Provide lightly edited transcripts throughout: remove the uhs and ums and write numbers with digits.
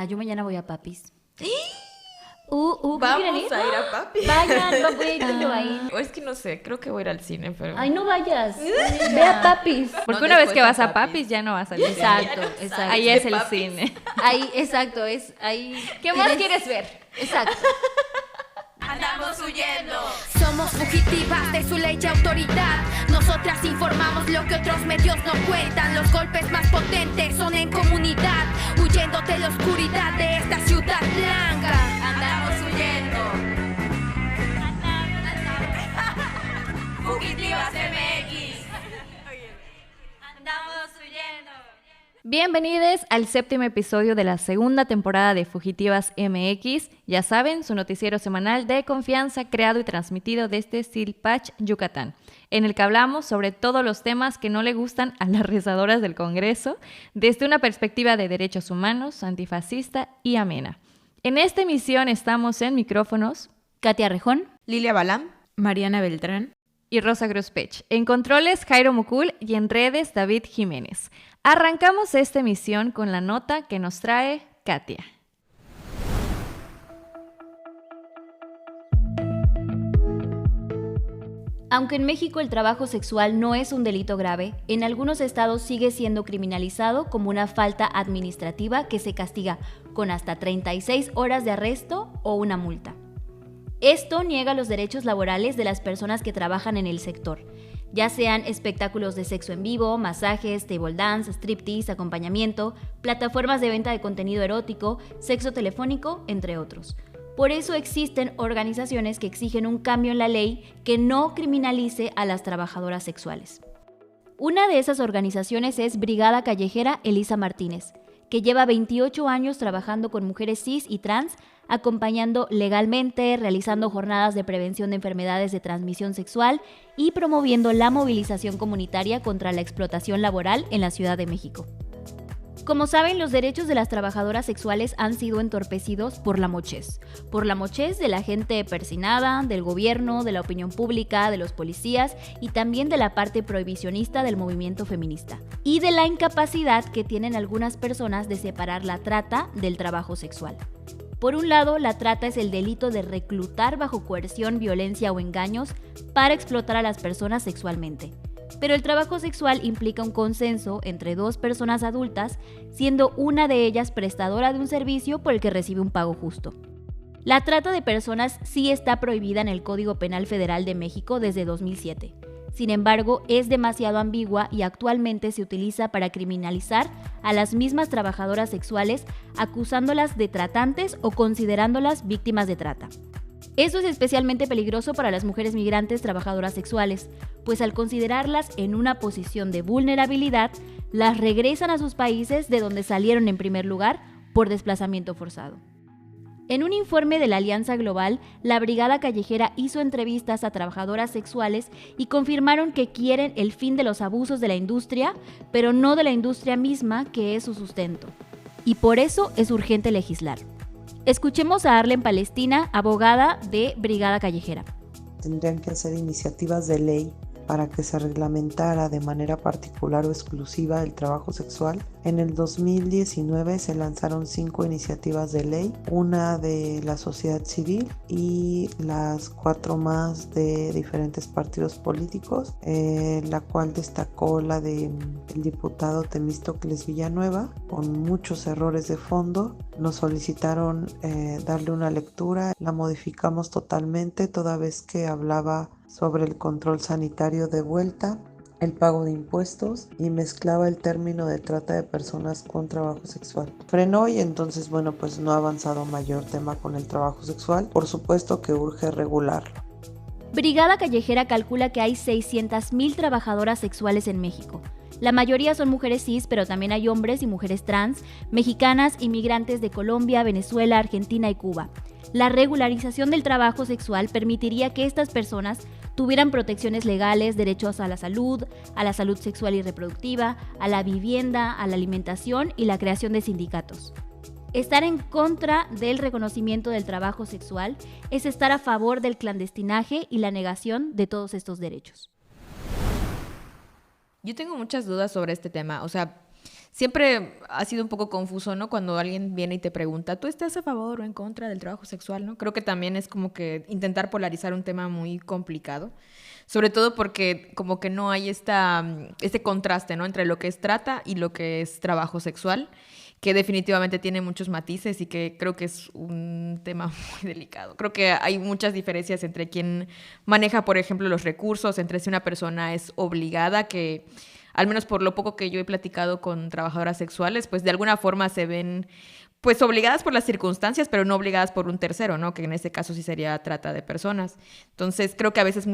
Yo mañana voy a Papis. Vamos a ir a Papis. Vayan, voy a ir yo ahí. O es que no sé, creo que voy a ir al cine, pero... Ay, no vayas. Ve a Papis. Porque No, una vez después que vas a a Papis ya no vas al cine. Exacto. Ahí es el Papis. cine. Ahí, exacto, es ahí. ¿Qué más quieres ver? Exacto. ¡Andamos huyendo! Somos fugitivas de su ley y autoridad. Nosotras informamos lo que otros medios no cuentan. Los golpes más potentes son en comunidad, huyendo de la oscuridad de esta ciudad blanca. ¡Andamos huyendo! ¡Fugitivas MX! Andamos huyendo. Bienvenidos al 7º episodio de la segunda temporada de Fugitivas MX. Ya saben, su noticiero semanal de confianza creado y transmitido desde Silpach, Yucatán, en el que hablamos sobre todos los temas que no le gustan a las rezadoras del Congreso, desde una perspectiva de derechos humanos, antifascista y amena. En esta emisión estamos en micrófonos Katia Rejón. Lilia Balam. Mariana Beltrán. y Rosa Gruspech. En controles, Jairo Mucul, y en redes, David Jiménez. Arrancamos esta emisión con la nota que nos trae Katia. Aunque en México el trabajo sexual no es un delito grave, en algunos estados sigue siendo criminalizado como una falta administrativa que se castiga con hasta 36 horas de arresto o una multa. Esto niega los derechos laborales de las personas que trabajan en el sector, ya sean espectáculos de sexo en vivo, masajes, table dance, striptease, acompañamiento, plataformas de venta de contenido erótico, sexo telefónico, entre otros. Por eso existen organizaciones que exigen un cambio en la ley que no criminalice a las trabajadoras sexuales. Una de esas organizaciones es Brigada Callejera Elisa Martínez, que lleva 28 años trabajando con mujeres cis y trans, acompañando legalmente, realizando jornadas de prevención de enfermedades de transmisión sexual y promoviendo la movilización comunitaria contra la explotación laboral en la Ciudad de México. Como saben, los derechos de las trabajadoras sexuales han sido entorpecidos por la mochez de la gente persinada, del gobierno, de la opinión pública, de los policías y también de la parte prohibicionista del movimiento feminista, y de la incapacidad que tienen algunas personas de separar la trata del trabajo sexual. Por un lado, la trata es el delito de reclutar bajo coerción, violencia o engaños para explotar a las personas sexualmente. Pero el trabajo sexual implica un consenso entre dos personas adultas, siendo una de ellas prestadora de un servicio por el que recibe un pago justo. La trata de personas sí está prohibida en el Código Penal Federal de México desde 2007. Sin embargo, es demasiado ambigua y actualmente se utiliza para criminalizar a las mismas trabajadoras sexuales, acusándolas de tratantes o considerándolas víctimas de trata. Esto es especialmente peligroso para las mujeres migrantes trabajadoras sexuales, pues al considerarlas en una posición de vulnerabilidad, las regresan a sus países de donde salieron en primer lugar por desplazamiento forzado. En un informe de la Alianza Global, la Brigada Callejera hizo entrevistas a trabajadoras sexuales y confirmaron que quieren el fin de los abusos de la industria, pero no de la industria misma, que es su sustento. Y por eso es urgente legislar. Escuchemos a Arlen Palestina, abogada de Brigada Callejera. Tendrían que hacer iniciativas de ley para que se reglamentara de manera particular o exclusiva el trabajo sexual. En el 2019 se lanzaron 5 iniciativas de ley, una de la sociedad civil y las 4 más de diferentes partidos políticos, la cual destacó la del diputado Temístocles Villanueva, con muchos errores de fondo. Nos solicitaron darle una lectura, la modificamos totalmente toda vez que hablaba sobre el control sanitario de vuelta, el pago de impuestos y mezclaba el término de trata de personas con trabajo sexual. Frenó y entonces, pues no ha avanzado mayor tema con el trabajo sexual. Por supuesto que urge regularlo. Brigada Callejera calcula que hay 600,000 trabajadoras sexuales en México. La mayoría son mujeres cis, pero también hay hombres y mujeres trans, mexicanas, inmigrantes de Colombia, Venezuela, Argentina y Cuba. La regularización del trabajo sexual permitiría que estas personas tuvieran protecciones legales, derechos a la salud sexual y reproductiva, a la vivienda, a la alimentación y la creación de sindicatos. Estar en contra del reconocimiento del trabajo sexual es estar a favor del clandestinaje y la negación de todos estos derechos. Yo tengo muchas dudas sobre este tema. siempre ha sido un poco confuso, ¿no? Cuando alguien viene y te pregunta, ¿tú estás a favor o en contra del trabajo sexual, ¿no? Creo que también es como que intentar polarizar un tema muy complicado, sobre todo porque como que no hay este contraste, ¿no? Entre lo que es trata y lo que es trabajo sexual, que definitivamente tiene muchos matices y que creo que es un tema muy delicado. Creo que hay muchas diferencias entre quien maneja, por ejemplo, los recursos, entre si una persona es obligada, que al menos por lo poco que yo he platicado con trabajadoras sexuales, pues de alguna forma se ven pues obligadas por las circunstancias, pero no obligadas por un tercero, ¿no? Que en este caso sí sería trata de personas. Entonces creo que a veces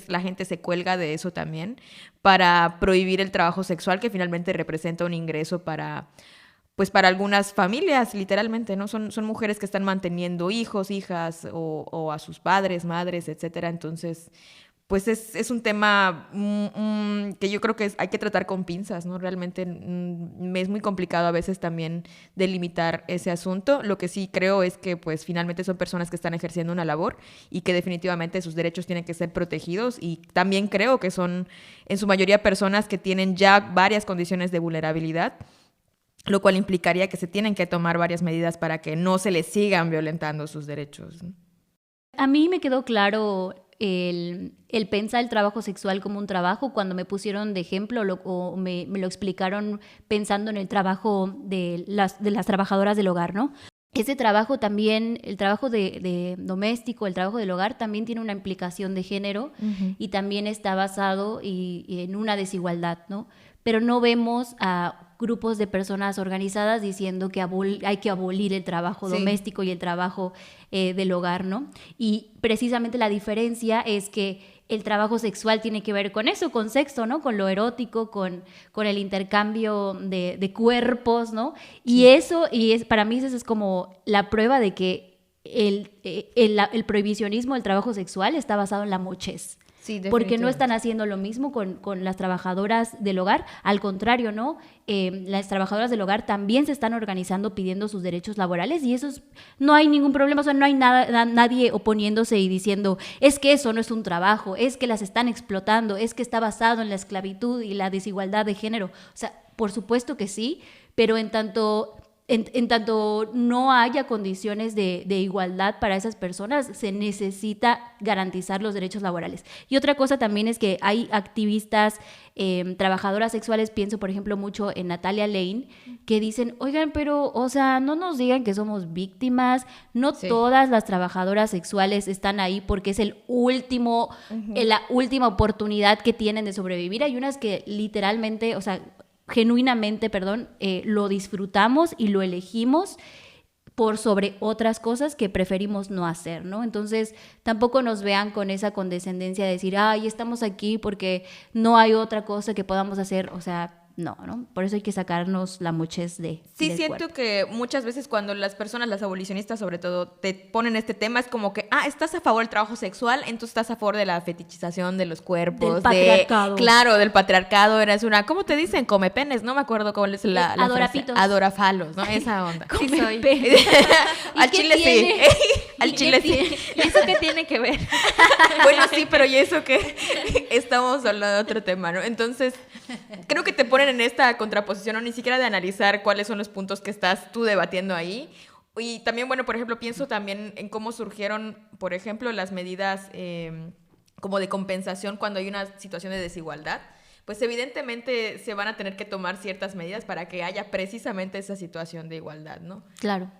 la gente se cuelga de eso también para prohibir el trabajo sexual, que finalmente representa un ingreso para algunas familias, literalmente, ¿no? Son mujeres que están manteniendo hijos, hijas o a sus padres, madres, etcétera. Entonces, pues es un tema que yo creo que hay que tratar con pinzas, ¿no? Realmente me es muy complicado a veces también delimitar ese asunto. Lo que sí creo es que pues finalmente son personas que están ejerciendo una labor y que definitivamente sus derechos tienen que ser protegidos, y también creo que son en su mayoría personas que tienen ya varias condiciones de vulnerabilidad, lo cual implicaría que se tienen que tomar varias medidas para que no se les sigan violentando sus derechos, ¿no? A mí me quedó claro el pensar el trabajo sexual como un trabajo cuando me pusieron de ejemplo o me lo explicaron pensando en el trabajo de las trabajadoras del hogar, ¿no? Ese trabajo también, el trabajo de doméstico, el trabajo del hogar, también tiene una implicación de género y también está basado y en una desigualdad, ¿no? Pero no vemos a grupos de personas organizadas diciendo que hay que abolir el trabajo doméstico y el trabajo del hogar, ¿no? Y precisamente la diferencia es que el trabajo sexual tiene que ver con eso, con sexo, ¿no? Con lo erótico, con el intercambio de cuerpos, ¿no? Y eso, para mí eso es como la prueba de que el prohibicionismo del trabajo sexual está basado en la mochez. Sí, porque no están haciendo lo mismo con las trabajadoras del hogar, al contrario, ¿no? Las trabajadoras del hogar también se están organizando pidiendo sus derechos laborales, y no hay ningún problema, o sea, no hay nadie oponiéndose y diciendo, es que eso no es un trabajo, es que las están explotando, es que está basado en la esclavitud y la desigualdad de género. O sea, por supuesto que sí, pero en tanto no haya condiciones de igualdad para esas personas, se necesita garantizar los derechos laborales. Y otra cosa también es que hay activistas, trabajadoras sexuales, pienso por ejemplo mucho en Natalia Lane, que dicen, oigan, pero, o sea, no nos digan que somos víctimas, no todas las trabajadoras sexuales están ahí porque es la última oportunidad que tienen de sobrevivir. Hay unas que literalmente, o sea, genuinamente, lo disfrutamos y lo elegimos por sobre otras cosas que preferimos no hacer, ¿no? Entonces, tampoco nos vean con esa condescendencia de decir, ay, estamos aquí porque no hay otra cosa que podamos hacer, o sea, no. Por eso hay que sacarnos la mochez del siento cuerpo. Que muchas veces cuando las personas, las abolicionistas sobre todo, te ponen este tema, es como que, estás a favor del trabajo sexual, entonces estás a favor de la fetichización de los cuerpos. Del patriarcado. Claro, del patriarcado. Eres una, ¿cómo te dicen? Come penes, no me acuerdo cómo es la adorapitos. Adorafalos, ¿no? Esa onda. Sí soy. Al chile sí. Al chile sí. ¿Y eso qué tiene que ver? Bueno, sí, pero ¿y eso qué? Estamos hablando de otro tema, ¿no? Entonces, creo que te ponen en esta contraposición, o ni siquiera de analizar cuáles son los puntos que estás tú debatiendo ahí. Y también, bueno, por ejemplo, pienso también en cómo surgieron, por ejemplo, las medidas como de compensación cuando hay una situación de desigualdad. Pues evidentemente se van a tener que tomar ciertas medidas para que haya precisamente esa situación de igualdad, ¿no? Claro.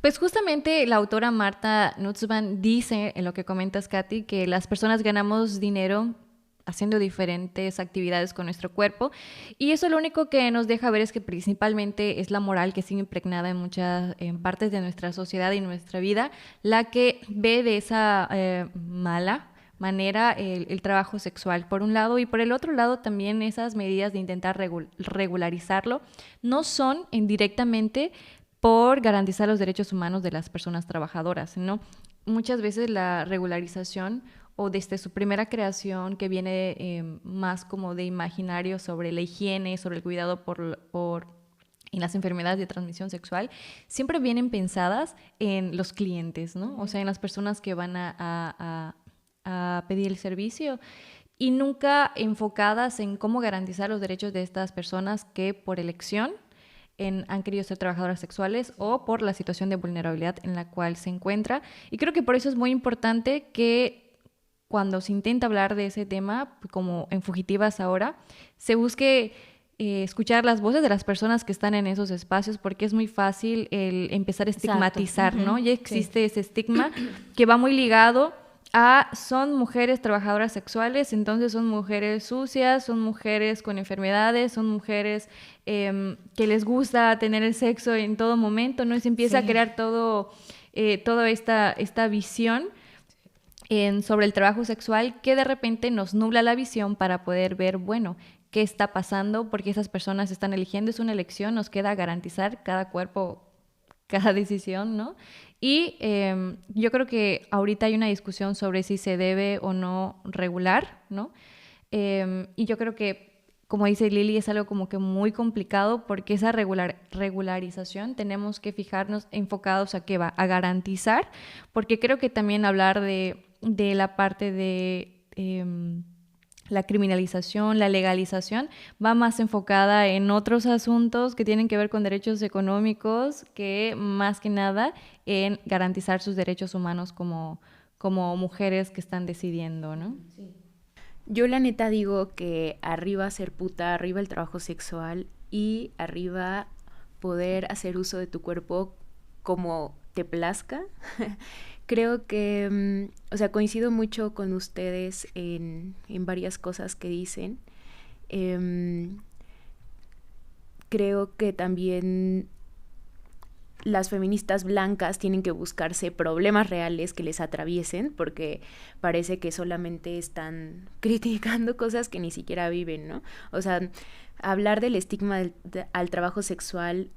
Pues justamente la autora Marta Nussbaum dice, en lo que comentas, Katy, que las personas ganamos dinero haciendo diferentes actividades con nuestro cuerpo, y eso lo único que nos deja ver es que principalmente es la moral que sigue impregnada en muchas partes de nuestra sociedad y nuestra vida, la que ve de esa mala manera el trabajo sexual, por un lado, y por el otro lado también esas medidas de intentar regularizarlo no son indirectamente por garantizar los derechos humanos de las personas trabajadoras, ¿no? Muchas veces la regularización, o desde su primera creación, que viene más como de imaginario sobre la higiene, sobre el cuidado en las enfermedades de transmisión sexual, siempre vienen pensadas en los clientes, ¿no? O sea, en las personas que van a pedir el servicio. y nunca enfocadas en cómo garantizar los derechos de estas personas que por elección han querido ser trabajadoras sexuales o por la situación de vulnerabilidad en la cual se encuentra. Y creo que por eso es muy importante que cuando se intenta hablar de ese tema, como en Fugitivas ahora, se busque escuchar las voces de las personas que están en esos espacios, porque es muy fácil el empezar a estigmatizar, ¿no? Ya existe ese estigma que va muy ligado a son mujeres trabajadoras sexuales, entonces son mujeres sucias, son mujeres con enfermedades, son mujeres que les gusta tener el sexo en todo momento, ¿no? Y se empieza a crear toda esta visión sobre el trabajo sexual que de repente nos nubla la visión para poder ver, bueno, qué está pasando, porque esas personas están eligiendo, es una elección, nos queda garantizar cada cuerpo, cada decisión, ¿no? Y yo creo que ahorita hay una discusión sobre si se debe o no regular, ¿no? Y yo creo que, como dice Lili, es algo como que muy complicado porque esa regularización tenemos que fijarnos enfocados a qué va, a garantizar, porque creo que también hablar de la parte de la criminalización, la legalización, va más enfocada en otros asuntos que tienen que ver con derechos económicos que más que nada en garantizar sus derechos humanos como mujeres que están decidiendo, ¿no? Sí. Yo la neta digo que arriba ser puta, arriba el trabajo sexual y arriba poder hacer uso de tu cuerpo como te plazca. Creo que, coincido mucho con ustedes en varias cosas que dicen. Creo que también las feministas blancas tienen que buscarse problemas reales que les atraviesen, porque parece que solamente están criticando cosas que ni siquiera viven, ¿no? O sea, hablar del estigma al trabajo sexual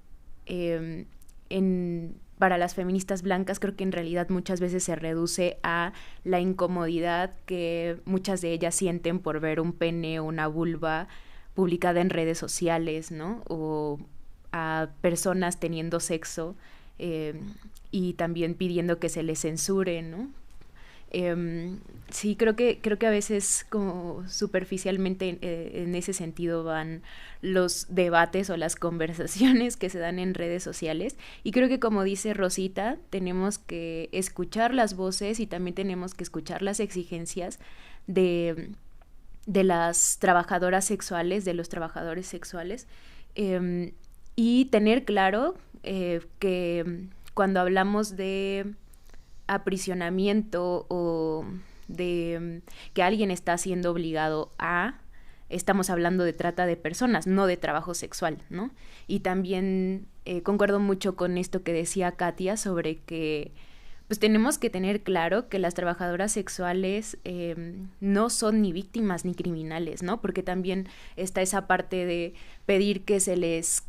para las feministas blancas creo que en realidad muchas veces se reduce a la incomodidad que muchas de ellas sienten por ver un pene o una vulva publicada en redes sociales, ¿no? O a personas teniendo sexo y también pidiendo que se les censure, ¿no? Sí, creo que a veces como superficialmente en ese sentido van los debates o las conversaciones que se dan en redes sociales, y creo que, como dice Rosita, tenemos que escuchar las voces y también tenemos que escuchar las exigencias de las trabajadoras sexuales, de los trabajadores sexuales, y tener claro que cuando hablamos de aprisionamiento o de que alguien está siendo obligado estamos hablando de trata de personas, no de trabajo sexual, ¿no? Y también concuerdo mucho con esto que decía Katia sobre que pues tenemos que tener claro que las trabajadoras sexuales no son ni víctimas ni criminales, ¿no? Porque también está esa parte de pedir que se les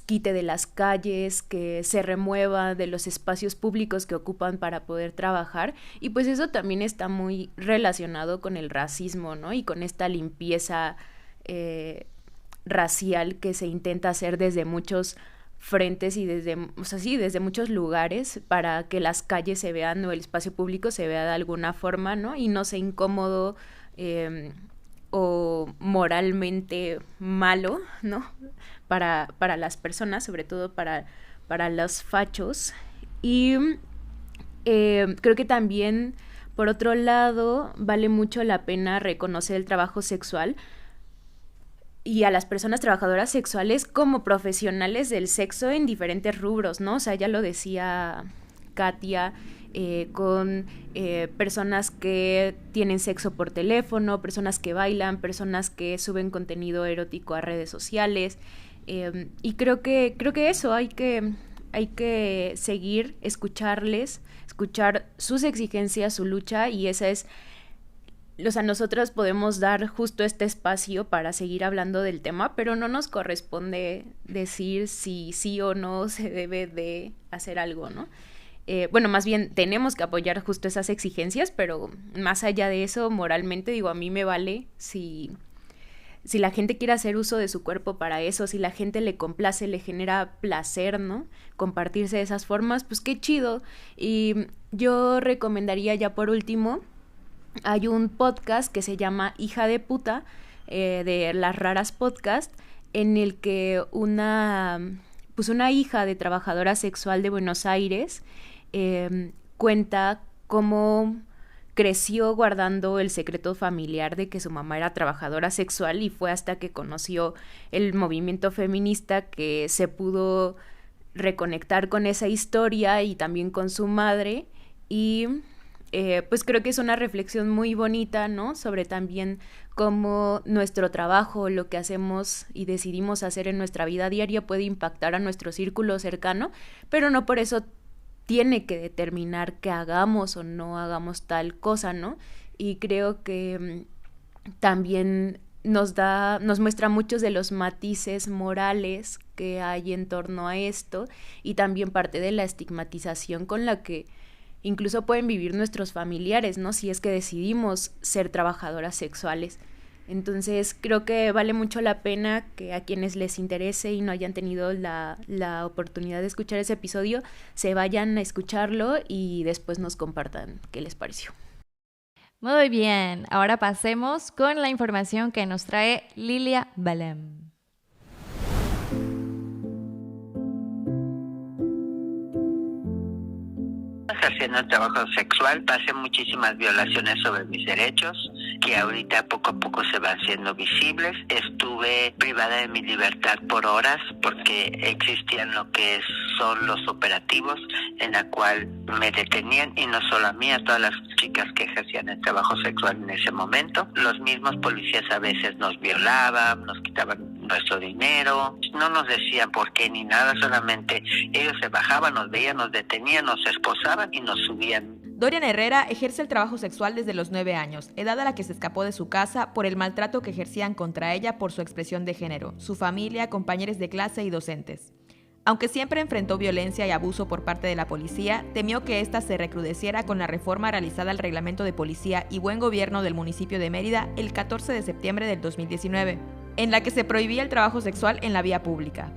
quite de las calles, que se remueva de los espacios públicos que ocupan para poder trabajar, y pues eso también está muy relacionado con el racismo, ¿no? Y con esta limpieza racial que se intenta hacer desde muchos frentes y desde muchos lugares para que las calles se vean o el espacio público se vea de alguna forma, ¿no? Y no sea incómodo o moralmente malo, ¿no? Para las personas, sobre todo para los fachos. Y creo que también, por otro lado, vale mucho la pena reconocer el trabajo sexual y a las personas trabajadoras sexuales como profesionales del sexo en diferentes rubros, ¿no? O sea, ya lo decía Katia, con personas que tienen sexo por teléfono, personas que bailan, personas que suben contenido erótico a redes sociales, y creo que eso hay que seguir, escucharles, escuchar sus exigencias, su lucha, y esa es, o sea, nosotros podemos dar justo este espacio para seguir hablando del tema, pero no nos corresponde decir si sí o no se debe de hacer algo, ¿no? Bueno, más bien tenemos que apoyar justo esas exigencias, pero más allá de eso, moralmente, digo, a mí me vale si la gente quiere hacer uso de su cuerpo para eso, si la gente le complace, le genera placer, ¿no? Compartirse de esas formas, pues qué chido. Y yo recomendaría ya por último hay un podcast que se llama Hija de Puta, de Las Raras Podcast, en el que una hija de trabajadora sexual de Buenos Aires cuenta cómo creció guardando el secreto familiar de que su mamá era trabajadora sexual, y fue hasta que conoció el movimiento feminista que se pudo reconectar con esa historia y también con su madre. Y pues creo que es una reflexión muy bonita, ¿no? Sobre también cómo nuestro trabajo, lo que hacemos y decidimos hacer en nuestra vida diaria puede impactar a nuestro círculo cercano, pero no por eso tiene que determinar que hagamos o no hagamos tal cosa, ¿no? Y creo que también nos muestra muchos de los matices morales que hay en torno a esto, y también parte de la estigmatización con la que incluso pueden vivir nuestros familiares, ¿no? Si es que decidimos ser trabajadoras sexuales. Entonces creo que vale mucho la pena que a quienes les interese y no hayan tenido la oportunidad de escuchar ese episodio, se vayan a escucharlo y después nos compartan qué les pareció. Muy bien, ahora pasemos con la información que nos trae Lilia Belém. Haciendo el trabajo sexual pasé muchísimas violaciones sobre mis derechos, que ahorita poco a poco se van siendo visibles. Estuve privada de mi libertad por horas porque existían lo que son los operativos en la cual me detenían, y no solo a mí, a todas las chicas que ejercían el trabajo sexual en ese momento. Los mismos policías a veces nos violaban, nos quitaban nuestro dinero, no nos decían por qué ni nada, solamente ellos se bajaban, nos veían, nos detenían, nos esposaban y nos subían. Dorian Herrera ejerce el trabajo sexual desde los 9 años, edad a la que se escapó de su casa por el maltrato que ejercían contra ella por su expresión de género, su familia, compañeros de clase y docentes. Aunque siempre enfrentó violencia y abuso por parte de la policía, temió que ésta se recrudeciera con la reforma realizada al Reglamento de Policía y Buen Gobierno del municipio de Mérida el 14 de septiembre del 2019, en la que se prohibía el trabajo sexual en la vía pública.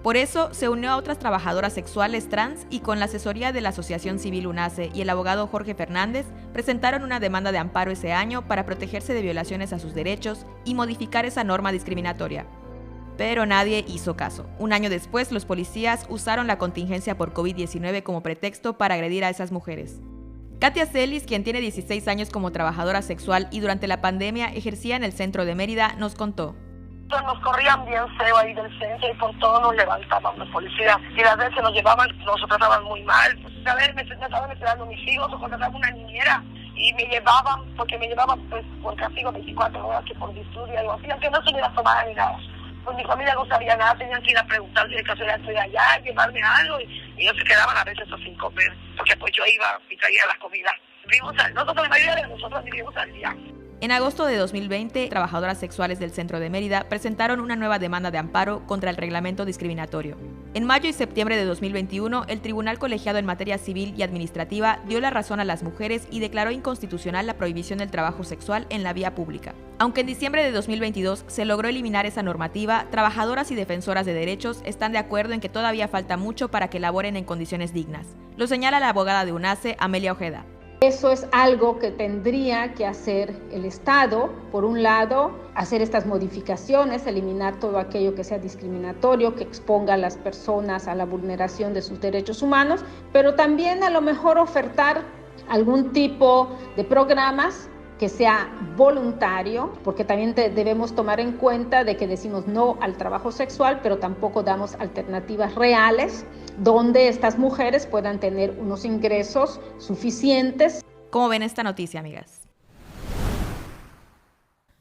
Por eso, se unió a otras trabajadoras sexuales trans y con la asesoría de la Asociación Civil UNACE y el abogado Jorge Fernández, presentaron una demanda de amparo ese año para protegerse de violaciones a sus derechos y modificar esa norma discriminatoria. Pero nadie hizo caso. Un año después, los policías usaron la contingencia por COVID-19 como pretexto para agredir a esas mujeres. Katia Celis, quien tiene 16 años como trabajadora sexual y durante la pandemia ejercía en el centro de Mérida, nos contó. Nos corrían bien feo ahí del centro y por todo nos levantaban los policías. Y las veces nos llevaban, nos trataban muy mal. A ver, me estaban esperando mis hijos o contrataban una niñera y me llevaban, porque me llevaban pues por castigo 24 horas que por disturbio, algo así, aunque no estuviera tomada ni nada. Pues mi familia no sabía nada, tenían que ir a preguntarle de casualidad estoy allá, llevarme algo, y ellos se quedaban a veces sin comer, porque pues yo iba y traía la comida. Nosotros, la mayoría de nosotros vivimos al día. En agosto de 2020, trabajadoras sexuales del centro de Mérida presentaron una nueva demanda de amparo contra el reglamento discriminatorio. En mayo y septiembre de 2021, el Tribunal Colegiado en Materia Civil y Administrativa dio la razón a las mujeres y declaró inconstitucional la prohibición del trabajo sexual en la vía pública. Aunque en diciembre de 2022 se logró eliminar esa normativa, trabajadoras y defensoras de derechos están de acuerdo en que todavía falta mucho para que laboren en condiciones dignas. Lo señala la abogada de UNACE, Amelia Ojeda. Eso es algo que tendría que hacer el Estado, por un lado, hacer estas modificaciones, eliminar todo aquello que sea discriminatorio, que exponga a las personas a la vulneración de sus derechos humanos, pero también a lo mejor ofertar algún tipo de programas que sea voluntario, porque también debemos tomar en cuenta de que decimos no al trabajo sexual, pero tampoco damos alternativas reales donde estas mujeres puedan tener unos ingresos suficientes. ¿Cómo ven esta noticia, amigas?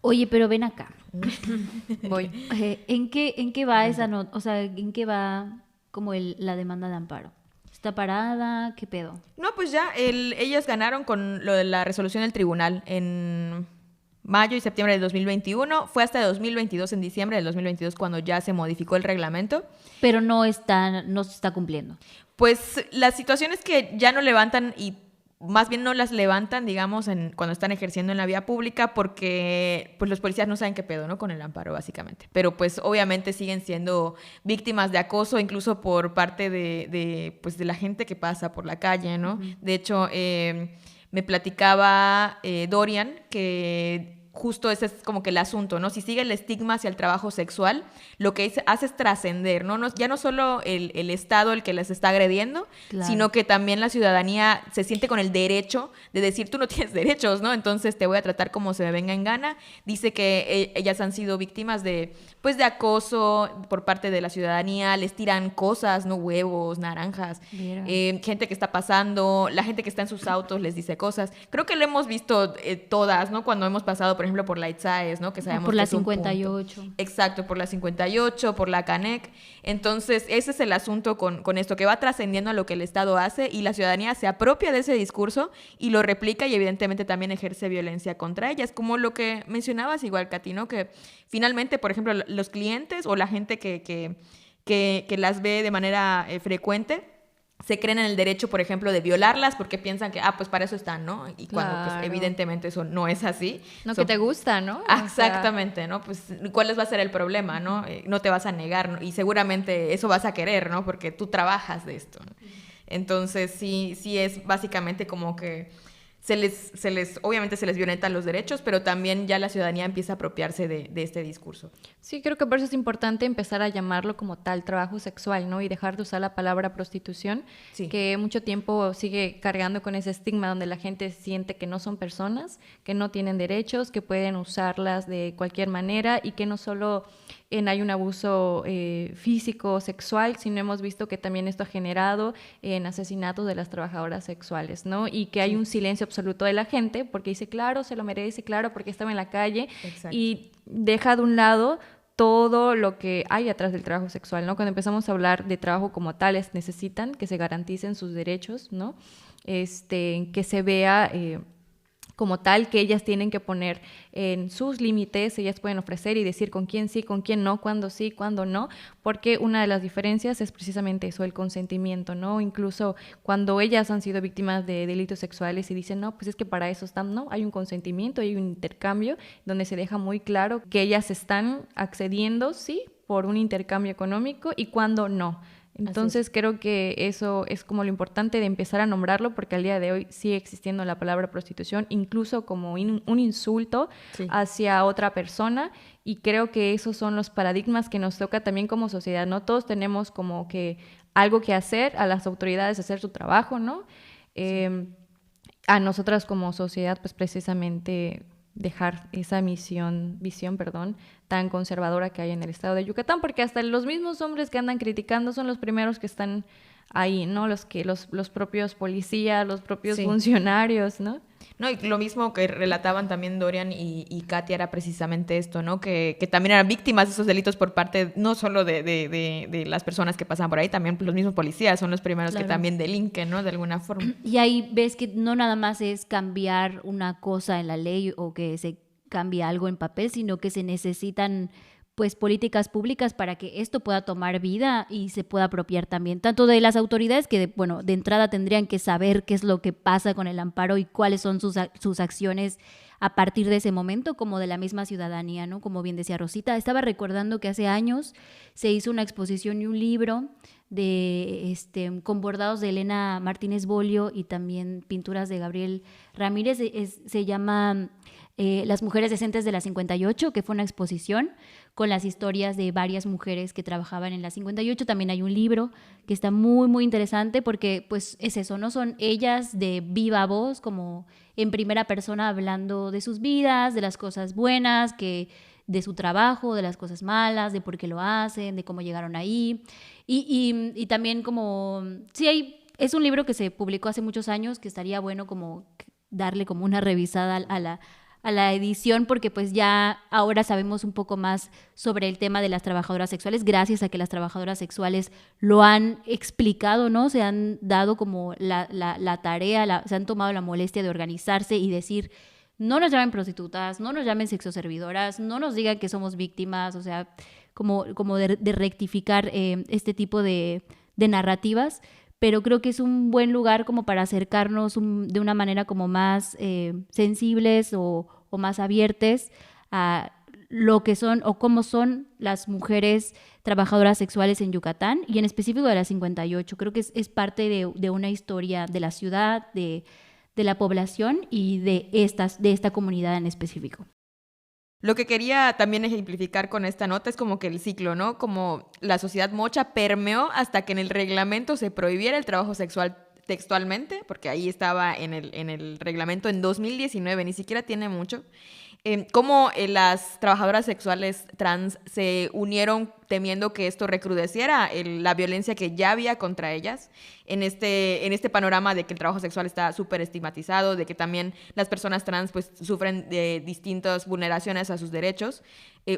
Oye, pero ven acá. Voy. ¿En qué va esa nota? O sea, ¿en qué va como la demanda de amparo? ¿Está parada? ¿Qué pedo? No, pues ya, ellas ganaron con lo de la resolución del tribunal en mayo y septiembre del 2021. Fue hasta 2022, en diciembre del 2022, cuando ya se modificó el reglamento. Pero no se está cumpliendo. Pues la situación es que ya no levantan y más bien no las levantan, digamos, cuando están ejerciendo en la vía pública porque pues los policías no saben qué pedo, ¿no? Con el amparo, básicamente. Pero pues obviamente siguen siendo víctimas de acoso, incluso por parte de la gente que pasa por la calle, ¿no? Uh-huh. De hecho, me platicaba Dorian que justo ese es como que el asunto, ¿no? Si sigue el estigma hacia el trabajo sexual, lo que hace es trascender, ¿no? Ya no solo el Estado el que les está agrediendo, Claro. sino que también la ciudadanía se siente con el derecho de decir, tú no tienes derechos, ¿no? Entonces te voy a tratar como se me venga en gana. Dice que ellas han sido víctimas de acoso por parte de la ciudadanía, les tiran cosas, ¿no? Huevos, naranjas, Mira. gente que está pasando, la gente que está en sus autos les dice cosas. Creo que lo hemos visto todas, ¿no? Cuando hemos pasado, por ejemplo, por la Itzaes, ¿no? Que sabemos por que la es un punto. 58. Exacto, por la 58, por la Canec. Entonces, ese es el asunto con esto, que va trascendiendo a lo que el Estado hace y la ciudadanía se apropia de ese discurso y lo replica y evidentemente también ejerce violencia contra ellas, como lo que mencionabas igual, Katy, ¿no? Que finalmente, por ejemplo, los clientes o la gente que las ve de manera frecuente se creen en el derecho, por ejemplo, de violarlas porque piensan que, pues para eso están, ¿no? Y cuando pues, Claro. evidentemente eso no es así. No, Son- que te gusta, ¿no? O sea, Exactamente, ¿no? Pues, ¿cuál va a ser el problema, no? No te vas a negar, ¿no? Y seguramente eso vas a querer, ¿no? Porque tú trabajas de esto, ¿no? Entonces, sí es básicamente como que obviamente se les violentan los derechos, pero también ya la ciudadanía empieza a apropiarse de este discurso. Sí, creo que por eso es importante empezar a llamarlo como tal trabajo sexual, ¿no? Y dejar de usar la palabra prostitución, Sí. que mucho tiempo sigue cargando con ese estigma donde la gente siente que no son personas, que no tienen derechos, que pueden usarlas de cualquier manera y que no solo hay un abuso físico, sexual, sino hemos visto que también esto ha generado en asesinatos de las trabajadoras sexuales, ¿no? Y que hay un silencio absoluto de la gente porque dice, claro, se lo merece, claro, porque estaba en la calle. Exacto. Y deja de un lado todo lo que hay atrás del trabajo sexual, ¿no? Cuando empezamos a hablar de trabajo como tales, necesitan que se garanticen sus derechos, ¿no? Que se vea como tal que ellas tienen que poner en sus límites, ellas pueden ofrecer y decir con quién sí, con quién no, cuándo sí, cuándo no, porque una de las diferencias es precisamente eso, el consentimiento, ¿no? Incluso cuando ellas han sido víctimas de delitos sexuales y dicen, no, pues es que para eso están, no, hay un consentimiento, hay un intercambio donde se deja muy claro que ellas están accediendo, sí, por un intercambio económico y cuando no. Entonces creo que eso es como lo importante de empezar a nombrarlo porque al día de hoy sigue existiendo la palabra prostitución, incluso como un insulto hacia otra persona, y creo que esos son los paradigmas que nos toca también como sociedad, ¿no? Todos tenemos como que algo que hacer, a las autoridades hacer su trabajo, ¿no? A nosotras como sociedad pues precisamente dejar esa visión, tan conservadora que hay en el estado de Yucatán, porque hasta los mismos hombres que andan criticando son los primeros que están ahí, ¿no? Los propios policías, los propios funcionarios, ¿no? No, y lo mismo que relataban también Dorian y Katia era precisamente esto, ¿no? Que también eran víctimas de esos delitos por parte no solo de las personas que pasan por ahí, también los mismos policías son los primeros que también delinquen, ¿no? De alguna forma. Y ahí ves que no nada más es cambiar una cosa en la ley o que se cambie algo en papel, sino que se necesitan pues políticas públicas para que esto pueda tomar vida y se pueda apropiar también, tanto de las autoridades que, de entrada tendrían que saber qué es lo que pasa con el amparo y cuáles son sus acciones a partir de ese momento, como de la misma ciudadanía, ¿no? Como bien decía Rosita, estaba recordando que hace años se hizo una exposición y un libro con bordados de Elena Martínez Bolio y también pinturas de Gabriel Ramírez, se llama Las mujeres decentes de la 58, que fue una exposición con las historias de varias mujeres que trabajaban en la 58. También hay un libro que está muy, muy interesante porque pues es eso, ¿no? Son ellas de viva voz, como en primera persona hablando de sus vidas, de las cosas buenas, de su trabajo, de las cosas malas, de por qué lo hacen, de cómo llegaron ahí. Y también como, es un libro que se publicó hace muchos años, que estaría bueno como darle como una revisada a la edición, porque pues ya ahora sabemos un poco más sobre el tema de las trabajadoras sexuales, gracias a que las trabajadoras sexuales lo han explicado, ¿no? Se han dado como la tarea, se han tomado la molestia de organizarse y decir, no nos llamen prostitutas, no nos llamen sexoservidoras, no nos digan que somos víctimas, o sea, como de rectificar este tipo de narrativas. Pero creo que es un buen lugar como para acercarnos de una manera como más sensibles o más abiertas a lo que son o cómo son las mujeres trabajadoras sexuales en Yucatán y en específico de la 58. Creo que es parte de una historia de la ciudad, de de la población y de esta comunidad en específico. Lo que quería también ejemplificar con esta nota es como que el ciclo, ¿no? Como la sociedad mocha permeó hasta que en el reglamento se prohibiera el trabajo sexual textualmente, porque ahí estaba en el reglamento en 2019, ni siquiera tiene mucho. Cómo las trabajadoras sexuales trans se unieron temiendo que esto recrudeciera la violencia que ya había contra ellas en este panorama de que el trabajo sexual está súper estigmatizado, de que también las personas trans pues sufren de distintas vulneraciones a sus derechos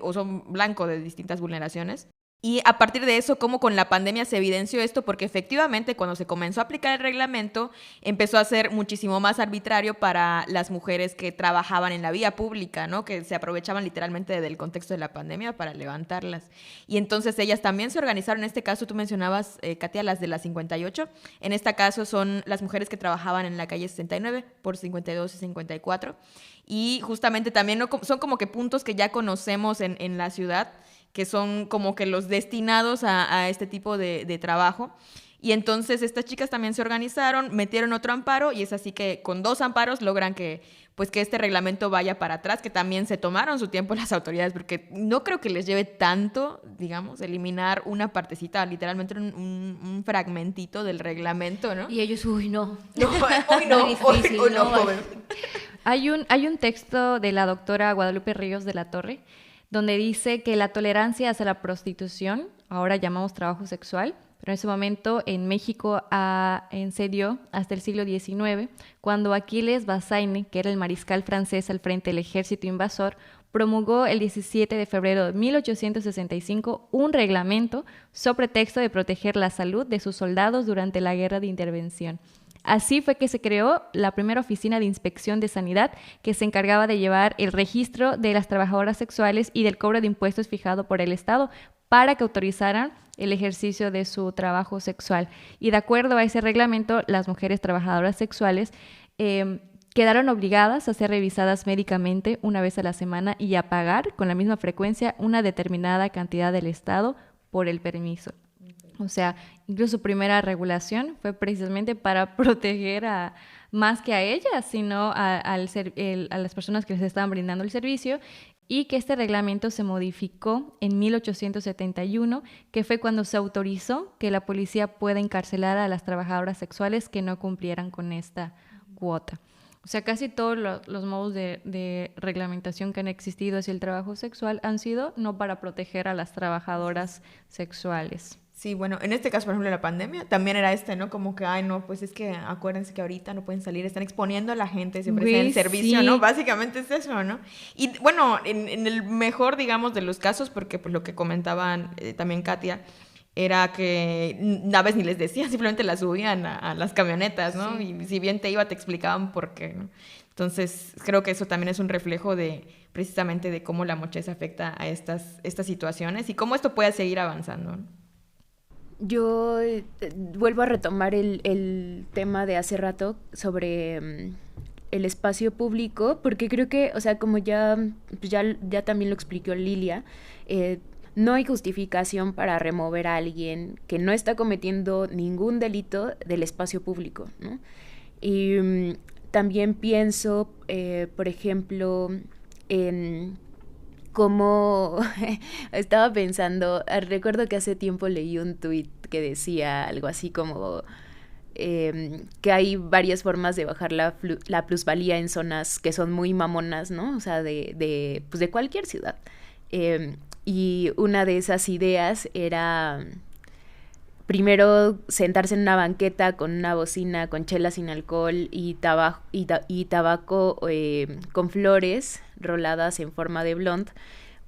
o son blanco de distintas vulneraciones. Y a partir de eso, cómo con la pandemia se evidenció esto, porque efectivamente cuando se comenzó a aplicar el reglamento, empezó a ser muchísimo más arbitrario para las mujeres que trabajaban en la vía pública, ¿no? Que se aprovechaban literalmente del contexto de la pandemia para levantarlas. Y entonces ellas también se organizaron. En este caso, tú mencionabas, Katia, las de la 58. En este caso son las mujeres que trabajaban en la calle 69 por 52 y 54. Y justamente también son como que puntos que ya conocemos en la ciudad, que son como que los destinados a este tipo de trabajo. Y entonces estas chicas también se organizaron, metieron otro amparo, y es así que con 2 amparos logran que este reglamento vaya para atrás, que también se tomaron su tiempo las autoridades, porque no creo que les lleve tanto, digamos, eliminar una partecita, literalmente un fragmentito del reglamento, ¿no? Y ellos, uy, no. Joven. Hay un texto de la doctora Guadalupe Ríos de la Torre, donde dice que la tolerancia hacia la prostitución, ahora llamamos trabajo sexual, pero en ese momento en México se dio hasta el siglo XIX, cuando Aquiles Bassaine, que era el mariscal francés al frente del ejército invasor, promulgó el 17 de febrero de 1865 un reglamento sobre pretexto de proteger la salud de sus soldados durante la guerra de intervención. Así fue que se creó la primera oficina de inspección de sanidad que se encargaba de llevar el registro de las trabajadoras sexuales y del cobro de impuestos fijado por el Estado para que autorizaran el ejercicio de su trabajo sexual. Y de acuerdo a ese reglamento, las mujeres trabajadoras sexuales quedaron obligadas a ser revisadas médicamente una vez a la semana y a pagar con la misma frecuencia una determinada cantidad del Estado por el permiso. O sea, incluso su primera regulación fue precisamente para proteger más que a ellas, sino a las personas que les estaban brindando el servicio, y que este reglamento se modificó en 1871, que fue cuando se autorizó que la policía pueda encarcelar a las trabajadoras sexuales que no cumplieran con esta cuota. O sea, casi todos los modos de reglamentación que han existido hacia el trabajo sexual han sido no para proteger a las trabajadoras sexuales. Sí, bueno, en este caso, por ejemplo, la pandemia, también era ¿no? Como que, ay, no, pues es que acuérdense que ahorita no pueden salir, están exponiendo a la gente, se ofrecen el servicio, sí. ¿No? Básicamente es eso, ¿no? Y bueno, en el mejor, digamos, de los casos, porque pues lo que comentaban también Katia, era que a veces ni les decían, simplemente las subían a las camionetas, ¿no? Sí. Y si bien te iba, te explicaban por qué, ¿no? Entonces, creo que eso también es un reflejo precisamente de cómo la mochez afecta a estas situaciones y cómo esto puede seguir avanzando, ¿no? Yo vuelvo a retomar el tema de hace rato sobre el espacio público, porque creo que, o sea, como ya también lo explicó Lilia, no hay justificación para remover a alguien que no está cometiendo ningún delito del espacio público, ¿no? Y también pienso, por ejemplo, en cómo estaba pensando, recuerdo que hace tiempo leí un tuit que decía algo así como que hay varias formas de bajar la plusvalía en zonas que son muy mamonas, ¿no? O sea, de cualquier ciudad. Y una de esas ideas era primero sentarse en una banqueta con una bocina, con chela sin alcohol y tabaco con flores roladas en forma de blond,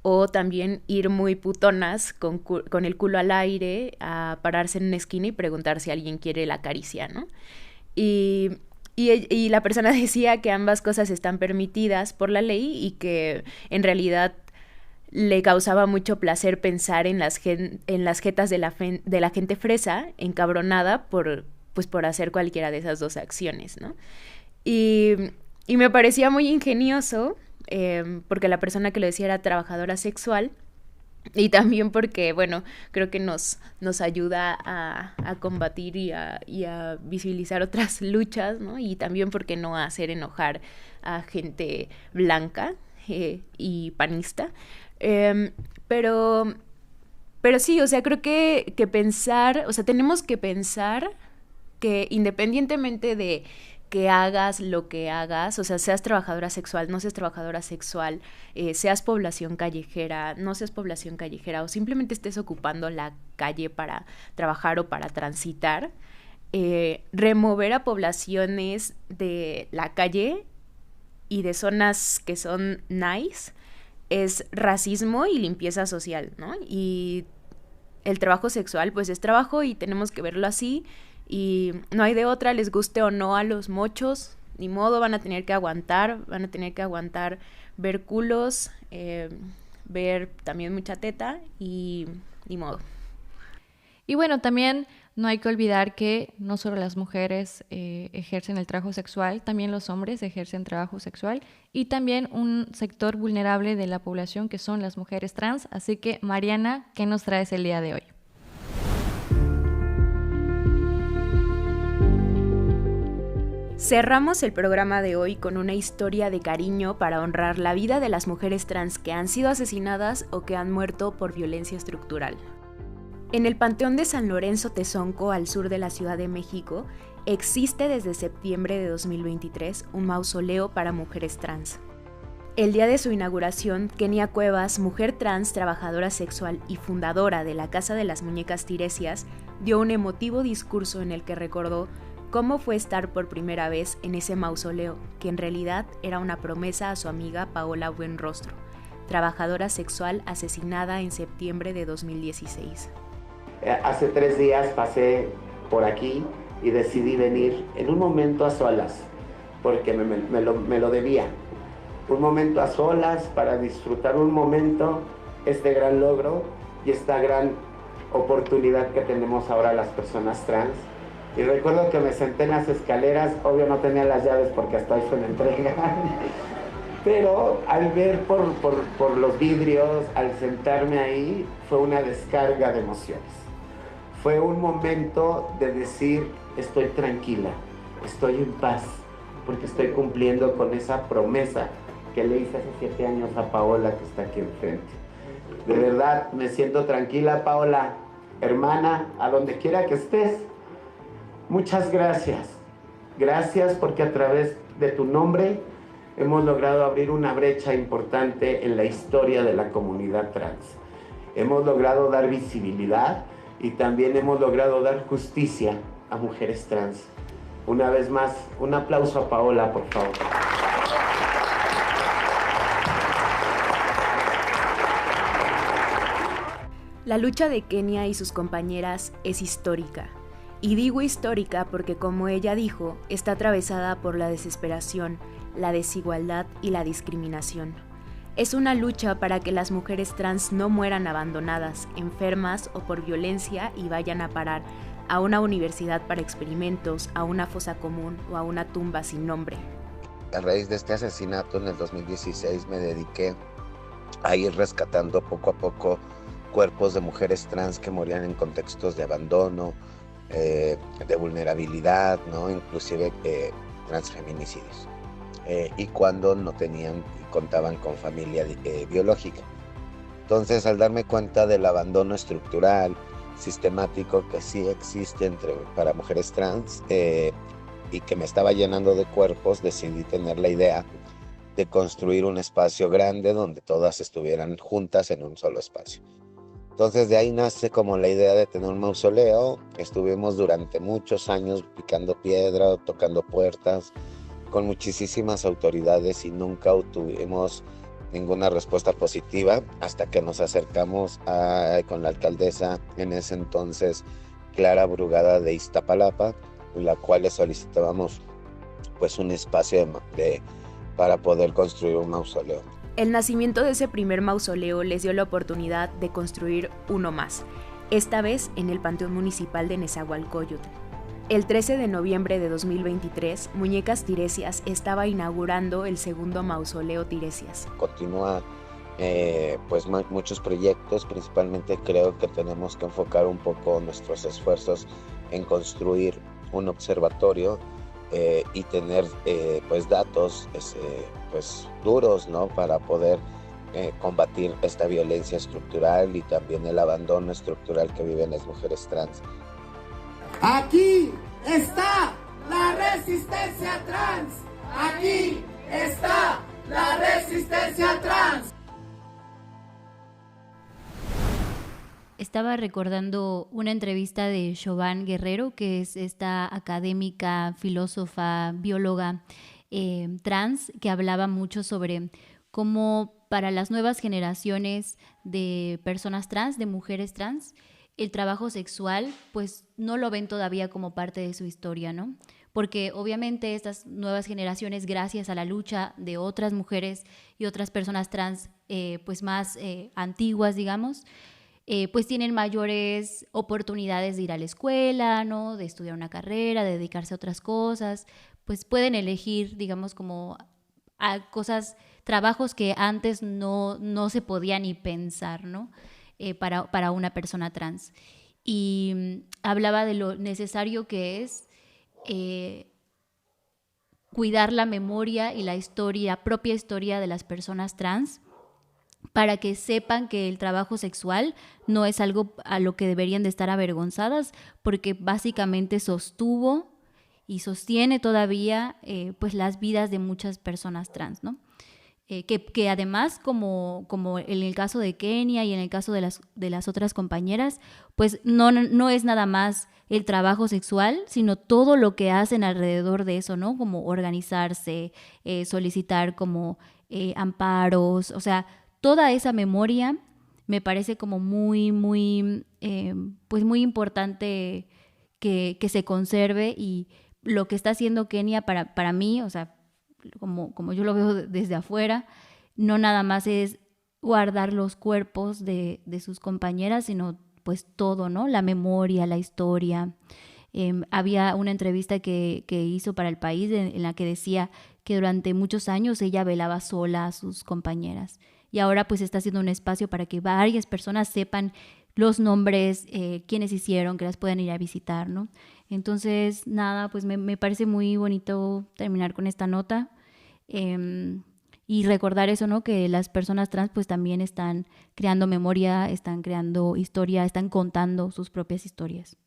o también ir muy putonas con el culo al aire a pararse en una esquina y preguntar si alguien quiere la caricia, ¿no? Y la persona decía que ambas cosas están permitidas por la ley y que en realidad le causaba mucho placer pensar en las jetas de la gente fresa, encabronada por hacer cualquiera de esas dos acciones, ¿no? Y me parecía muy ingenioso, porque la persona que lo decía era trabajadora sexual, Y también porque, bueno, creo que nos ayuda a combatir y a visibilizar otras luchas, ¿no? Y también porque no hacer enojar a gente blanca y panista. Pero sí, o sea, creo que pensar, o sea, tenemos que pensar que independientemente de que hagas lo que hagas, o sea, seas trabajadora sexual, no seas trabajadora sexual, seas población callejera, no seas población callejera, o simplemente estés ocupando la calle para trabajar o para transitar, remover a poblaciones de la calle y de zonas que son nice es racismo y limpieza social, ¿no? Y el trabajo sexual, pues es trabajo y tenemos que verlo así. Y no hay de otra, les guste o no a los mochos, ni modo, van a tener que aguantar ver culos, ver también mucha teta y ni modo. Y bueno, también no hay que olvidar que no solo las mujeres ejercen el trabajo sexual, también los hombres ejercen trabajo sexual y también un sector vulnerable de la población que son las mujeres trans. Así que, Mariana, ¿qué nos traes el día de hoy? Cerramos el programa de hoy con una historia de cariño para honrar la vida de las mujeres trans que han sido asesinadas o que han muerto por violencia estructural. En el Panteón de San Lorenzo Tezonco, al sur de la Ciudad de México, existe desde septiembre de 2023 un mausoleo para mujeres trans. El día de su inauguración, Kenia Cuevas, mujer trans, trabajadora sexual y fundadora de la Casa de las Muñecas Tiresias, dio un emotivo discurso en el que recordó cómo fue estar por primera vez en ese mausoleo, que en realidad era una promesa a su amiga Paola Buenrostro, trabajadora sexual asesinada en septiembre de 2016. Hace 3 días pasé por aquí y decidí venir en un momento a solas, porque me lo debía. Un momento a solas para disfrutar un momento, este gran logro y esta gran oportunidad que tenemos ahora las personas trans. Y recuerdo que me senté en las escaleras, obvio no tenía las llaves porque hasta hoy fue la entrega, pero al ver por los vidrios, al sentarme ahí, fue una descarga de emociones. Fue un momento de decir, estoy tranquila, estoy en paz, porque estoy cumpliendo con esa promesa que le hice hace 7 años a Paola, que está aquí enfrente. De verdad, me siento tranquila, Paola, hermana, a donde quiera que estés. Muchas gracias. Gracias porque a través de tu nombre hemos logrado abrir una brecha importante en la historia de la comunidad trans. Hemos logrado dar visibilidad y también hemos logrado dar justicia a mujeres trans. Una vez más, un aplauso a Paola, por favor. La lucha de Kenia y sus compañeras es histórica. Y digo histórica porque, como ella dijo, está atravesada por la desesperación, la desigualdad y la discriminación. Es una lucha para que las mujeres trans no mueran abandonadas, enfermas o por violencia y vayan a parar a una universidad para experimentos, a una fosa común o a una tumba sin nombre. A raíz de este asesinato en el 2016 me dediqué a ir rescatando poco a poco cuerpos de mujeres trans que morían en contextos de abandono, de vulnerabilidad, ¿no? Inclusive transfeminicidios, y cuando no tenían y contaban con familia biológica. Entonces, al darme cuenta del abandono estructural, sistemático que sí existe para mujeres trans, y que me estaba llenando de cuerpos, decidí tener la idea de construir un espacio grande donde todas estuvieran juntas en un solo espacio. Entonces de ahí nace como la idea de tener un mausoleo. Estuvimos durante muchos años picando piedra, tocando puertas con muchísimas autoridades y nunca obtuvimos ninguna respuesta positiva hasta que nos acercamos con la alcaldesa en ese entonces, Clara Brugada de Iztapalapa, en la cual le solicitábamos pues un espacio para poder construir un mausoleo. El nacimiento de ese primer mausoleo les dio la oportunidad de construir uno más, esta vez en el Panteón Municipal de Nezahualcóyotl. El 13 de noviembre de 2023, Muñecas Tiresias estaba inaugurando el segundo mausoleo Tiresias. Continúa pues muchos proyectos. Principalmente creo que tenemos que enfocar un poco nuestros esfuerzos en construir un observatorio y tener pues datos pues duros, ¿no? Para poder combatir esta violencia estructural y también el abandono estructural que viven las mujeres trans. Aquí está la resistencia trans. Aquí está la resistencia trans. Estaba recordando una entrevista de Siobhan Guerrero, que es esta académica, filósofa, bióloga trans, que hablaba mucho sobre cómo para las nuevas generaciones de personas trans, de mujeres trans, el trabajo sexual pues no lo ven todavía como parte de su historia, ¿no? Porque obviamente estas nuevas generaciones, gracias a la lucha de otras mujeres y otras personas trans pues más antiguas, digamos, pues tienen mayores oportunidades de ir a la escuela, ¿no? De estudiar una carrera, de dedicarse a otras cosas, pues pueden elegir, digamos, como a cosas, trabajos que antes no se podía ni pensar, ¿no? Para una persona trans. Y hablaba de lo necesario que es cuidar la memoria y la propia historia de las personas trans, para que sepan que el trabajo sexual no es algo a lo que deberían de estar avergonzadas, porque básicamente sostuvo y sostiene todavía pues las vidas de muchas personas trans, ¿no? Que además, como en el caso de Kenia y en el caso de las otras compañeras, pues no es nada más el trabajo sexual, sino todo lo que hacen alrededor de eso, ¿no? Como organizarse, solicitar como amparos, o sea, toda esa memoria me parece como muy importante que se conserve, y lo que está haciendo Kenia para mí, o sea, como yo lo veo desde afuera, no nada más es guardar los cuerpos de sus compañeras, sino pues todo, ¿no? La memoria, la historia. Había una entrevista que hizo para El País en la que decía que durante muchos años ella velaba sola a sus compañeras, y ahora pues está haciendo un espacio para que varias personas sepan los nombres, quiénes hicieron, que las puedan ir a visitar, ¿no? Entonces, nada, pues me parece muy bonito terminar con esta nota y recordar eso, ¿no? Que las personas trans pues también están creando memoria, están creando historia, están contando sus propias historias.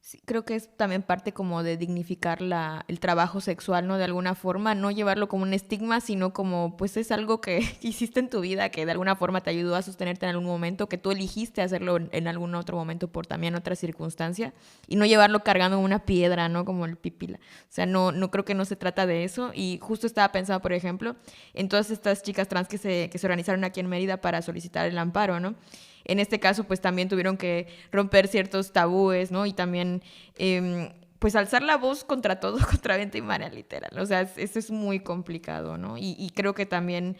Sí, creo que es también parte como de dignificar el trabajo sexual, ¿no? De alguna forma, no llevarlo como un estigma, sino como, pues es algo que hiciste en tu vida, que de alguna forma te ayudó a sostenerte en algún momento, que tú eligiste hacerlo en algún otro momento por también otra circunstancia, y no llevarlo cargando una piedra, ¿no? Como el pipila. O sea, no creo que no se trata de eso, y justo estaba pensando, por ejemplo, en todas estas chicas trans que se organizaron aquí en Mérida para solicitar el amparo, ¿no? En este caso, pues también tuvieron que romper ciertos tabúes, ¿no? Y también, pues alzar la voz contra todo, contra viento y marea, literal. O sea, eso es muy complicado, ¿no? Y creo que también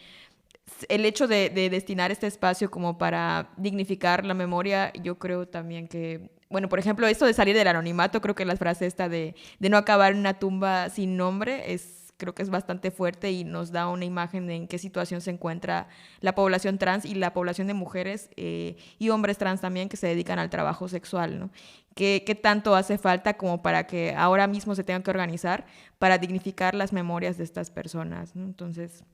el hecho de destinar este espacio como para dignificar la memoria, yo creo también que, bueno, por ejemplo, esto de salir del anonimato, creo que la frase esta de no acabar en una tumba sin nombre creo que es bastante fuerte y nos da una imagen de en qué situación se encuentra la población trans y la población de mujeres y hombres trans también que se dedican al trabajo sexual, ¿no? ¿Qué tanto hace falta como para que ahora mismo se tengan que organizar para dignificar las memorias de estas personas, ¿no? Entonces,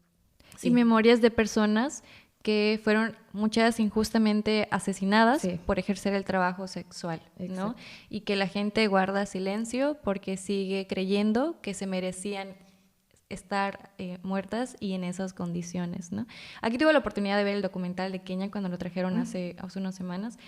sí. Y memorias de personas que fueron muchas injustamente asesinadas por ejercer el trabajo sexual, ¿no? Exacto. Y que la gente guarda silencio porque sigue creyendo que se merecían estar muertas y en esas condiciones, ¿no? Aquí tuve la oportunidad de ver el documental de Kenia cuando lo trajeron hace unas semanas,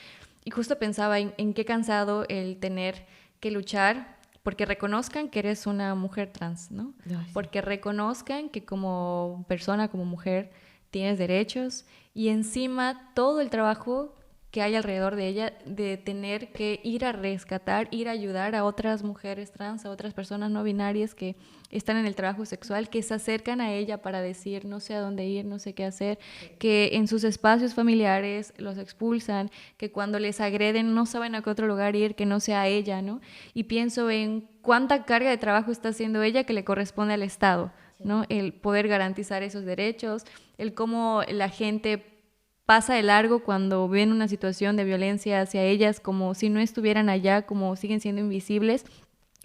y justo pensaba en qué cansado el tener que luchar porque reconozcan que eres una mujer trans, ¿no? Porque reconozcan que como persona, como mujer, tienes derechos, y encima todo el trabajo que hay alrededor de ella, de tener que ir a rescatar, ir a ayudar a otras mujeres trans, a otras personas no binarias que están en el trabajo sexual, que se acercan a ella para decir no sé a dónde ir, no sé qué hacer, que en sus espacios familiares los expulsan, que cuando les agreden no saben a qué otro lugar ir que no sea ella, ¿no? Y pienso en cuánta carga de trabajo está haciendo ella que le corresponde al Estado, ¿no? El poder garantizar esos derechos, el cómo la gente pasa de largo cuando ven una situación de violencia hacia ellas, como si no estuvieran allá, como siguen siendo invisibles,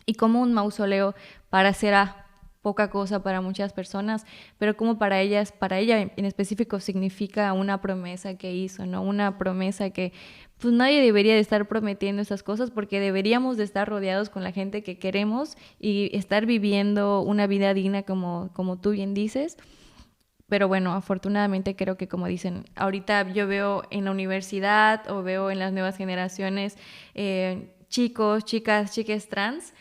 y como un mausoleo parecerá poca cosa para muchas personas, pero como para ella en específico significa una promesa que hizo, ¿no? Una promesa que pues nadie debería de estar prometiendo esas cosas, porque deberíamos de estar rodeados con la gente que queremos y estar viviendo una vida digna como tú bien dices. Pero bueno, afortunadamente creo que, como dicen, ahorita yo veo en la universidad o veo en las nuevas generaciones chicos, chicas, chiques trans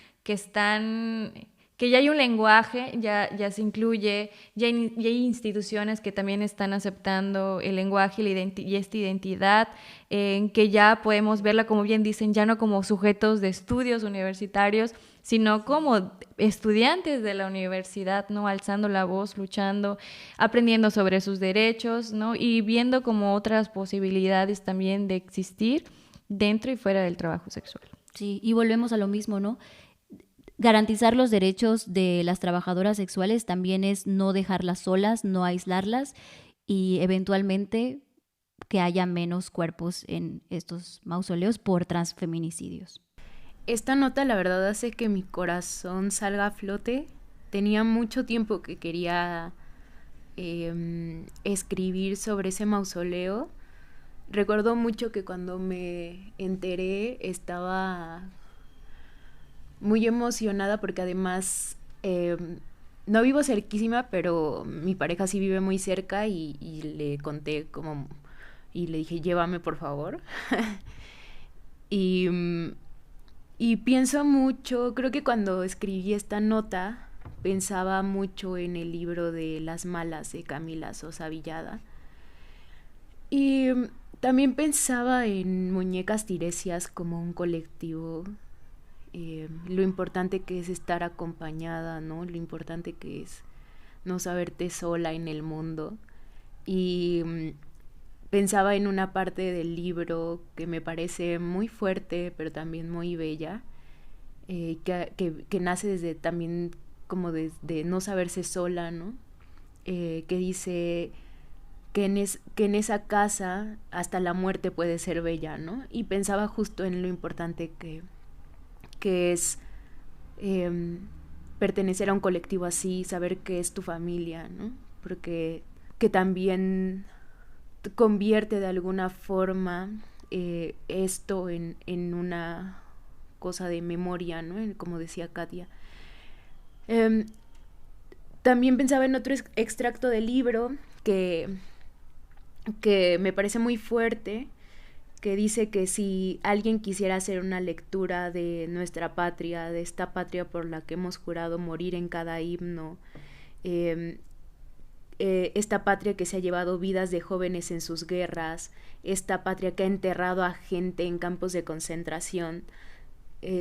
que ya hay un lenguaje, ya se incluye, ya hay instituciones que también están aceptando el lenguaje y esta identidad, que ya podemos verla, como bien dicen, ya no como sujetos de estudios universitarios, sino como estudiantes de la universidad, ¿no? Alzando la voz, luchando, aprendiendo sobre sus derechos, ¿no? Y viendo como otras posibilidades también de existir dentro y fuera del trabajo sexual. Sí, y volvemos a lo mismo, ¿no? Garantizar los derechos de las trabajadoras sexuales también es no dejarlas solas, no aislarlas y eventualmente que haya menos cuerpos en estos mausoleos por transfeminicidios. Esta nota la verdad hace que mi corazón salga a flote. Tenía mucho tiempo que quería escribir sobre ese mausoleo. Recuerdo mucho que cuando me enteré estaba muy emocionada porque además no vivo cerquísima, pero mi pareja sí vive muy cerca y le conté y le dije, llévame por favor. Y pienso mucho, creo que cuando escribí esta nota pensaba mucho en el libro de Las Malas de Camila Sosa Villada. Y también pensaba en Muñecas Tiresias como un colectivo, lo importante que es estar acompañada, ¿no? Lo importante que es no saberte sola en el mundo. Y pensaba en una parte del libro que me parece muy fuerte, pero también muy bella, que nace desde también como de no saberse sola, ¿no? Que dice que en esa casa hasta la muerte puede ser bella, ¿no? Y pensaba justo en lo importante que es pertenecer a un colectivo así, saber que es tu familia, ¿no? Porque que también convierte de alguna forma esto en una cosa de memoria, ¿no? Como decía Katia. También pensaba en otro extracto del libro que me parece muy fuerte, que dice que si alguien quisiera hacer una lectura de nuestra patria, de esta patria por la que hemos jurado morir en cada himno, esta patria que se ha llevado vidas de jóvenes en sus guerras, esta patria que ha enterrado a gente en campos de concentración,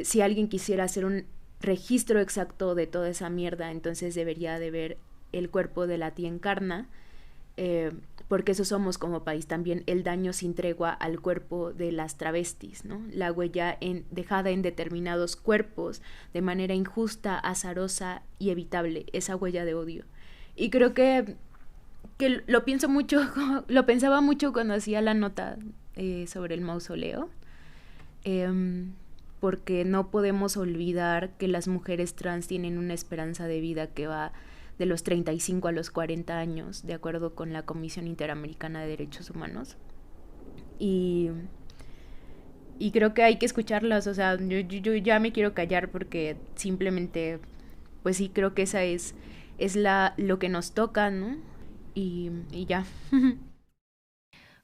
si alguien quisiera hacer un registro exacto de toda esa mierda, entonces debería de ver el cuerpo de la tía Encarna, porque eso somos como país, también el daño sin tregua al cuerpo de las travestis, ¿no? La huella dejada en determinados cuerpos de manera injusta, azarosa y evitable, esa huella de odio. Y creo que lo pienso mucho, lo pensaba mucho cuando hacía la nota sobre el mausoleo, porque no podemos olvidar que las mujeres trans tienen una esperanza de vida que va de los 35 a los 40 años, de acuerdo con la Comisión Interamericana de Derechos Humanos. Y creo que hay que escucharlas, o sea, yo ya me quiero callar porque simplemente, pues sí, creo que esa es lo que nos toca, ¿no? Y ya.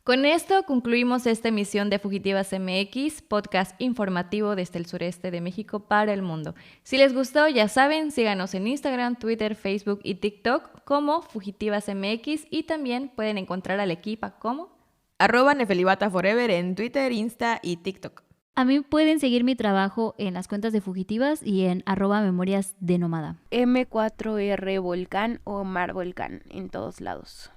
Con esto concluimos esta emisión de Fugitivas MX, podcast informativo desde el sureste de México para el mundo. Si les gustó, ya saben, síganos en Instagram, Twitter, Facebook y TikTok como Fugitivas MX y también pueden encontrar al equipo como @nefelibataforever en Twitter, Insta y TikTok. A mí pueden seguir mi trabajo en las cuentas de Fugitivas y en @memorias de nómada. M4R Volcán o Mar Volcán en todos lados.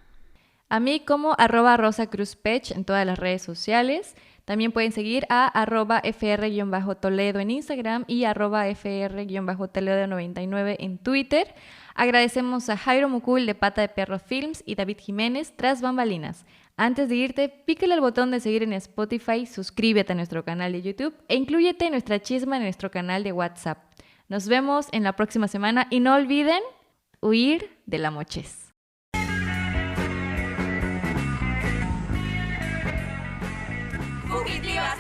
A mí como @rosacruzpech en todas las redes sociales. También pueden seguir a @fr_toledo en Instagram y @fr_toledo99 en Twitter. Agradecemos a Jairo Mucul de Pata de Perro Films y David Jiménez tras bambalinas. Antes de irte, pícale al botón de seguir en Spotify, suscríbete a nuestro canal de YouTube e inclúyete nuestra chisma en nuestro canal de WhatsApp. Nos vemos en la próxima semana y no olviden huir de la mochez. Fugitivas